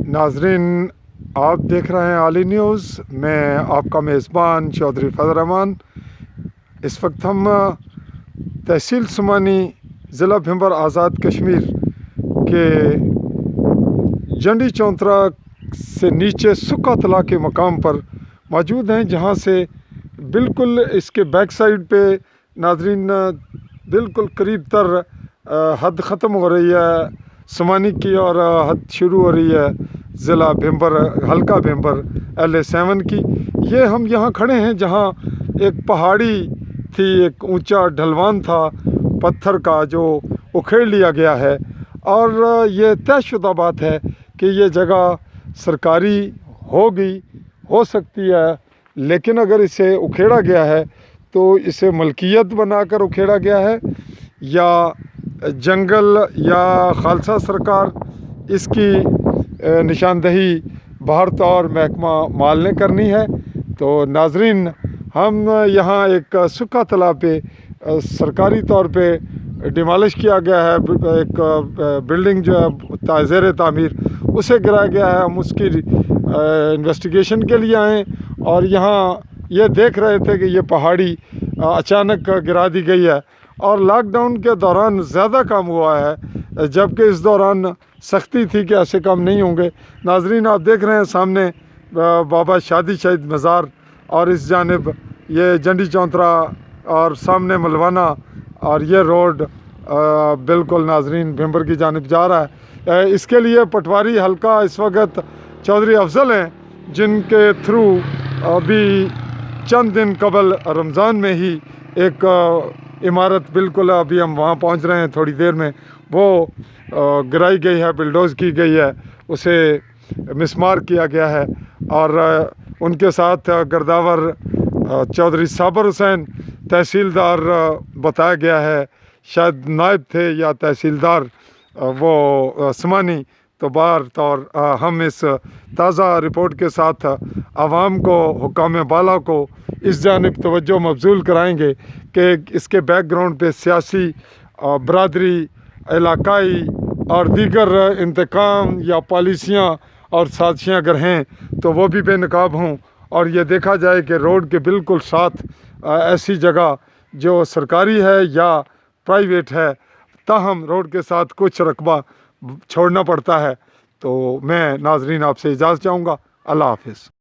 नाजरीन, आप देख रहे हैं आली न्यूज़। मैं आपका मेज़बान चौधरी फजल रहमान। इस वक्त हम तहसील सुमानी ज़िला भिंबर आज़ाद कश्मीर के जंडी चौंतरा से नीचे सुक्का तला के मकाम पर मौजूद हैं, जहां से बिल्कुल इसके बैक साइड पे नाजरीन बिल्कुल करीब तर हद ख़त्म हो रही है सुमानी की और हद शुरू हो रही है ज़िला भिंबर हल्का भिंबर LA7 की। ये हम यहाँ खड़े हैं जहाँ एक पहाड़ी थी, एक ऊंचा ढलवान था पत्थर का जो उखेड़ लिया गया है, और ये तयशुदा बात है कि ये जगह सरकारी हो सकती है, लेकिन अगर इसे उखेड़ा गया है तो इसे मलकियत बनाकर उखेड़ा गया है या जंगल या खालसा सरकार इसकी निशानदही भारत और महकमा माल ने करनी है। तो नाजरीन, हम यहाँ एक सुक्का तालाब पे सरकारी तौर पे डिमॉलिश किया गया है, एक बिल्डिंग जो है ज़ेर तामीर उसे गिराया गया है। हम उसकी इन्वेस्टिगेशन के लिए आए और यहाँ ये देख रहे थे कि ये पहाड़ी अचानक गिरा दी गई है और लॉकडाउन के दौरान ज़्यादा काम हुआ है, जबकि इस दौरान सख्ती थी कि ऐसे काम नहीं होंगे। नाजरीन, आप देख रहे हैं सामने बाबा शादी शहीद मज़ार और इस जानिब ये जंडी चौंतरा और सामने मलवाना, और ये रोड बिल्कुल नाजरीन भिंबर की जानिब जा रहा है। इसके लिए पटवारी हल्का इस वक्त चौधरी अफजल हैं, जिनके थ्रू अभी चंद दिन कबल रमज़ान में ही एक इमारत बिल्कुल अभी हम वहाँ पहुँच रहे हैं थोड़ी देर में, वो गिराई गई है, बिल्डोज़ की गई है, उसे मिसमार किया गया है। और उनके साथ गर्दावर चौधरी साबर हुसैन तहसीलदार बताया गया है, शायद नायब थे या तहसीलदार वो सुमानी। तो बार तौर हम इस ताज़ा रिपोर्ट के साथ आवाम को, हुक्काम बाला को इस जानिब तवज्जो मबज़ूल कराएंगे कि इसके बैकग्राउंड पे सियासी, बरादरी, इलाकाई और दीगर इंतकाम या पॉलिसियाँ और साजिशें अगर हैं तो वो भी बेनकाब हों, और ये देखा जाए कि रोड के बिल्कुल साथ ऐसी जगह जो सरकारी है या प्राइवेट है, ताहम रोड के साथ कुछ रकबा छोड़ना पड़ता है। तो मैं नाजरीन आपसे इजाज़त चाहूँगा। अल्लाह हाफ़िज़।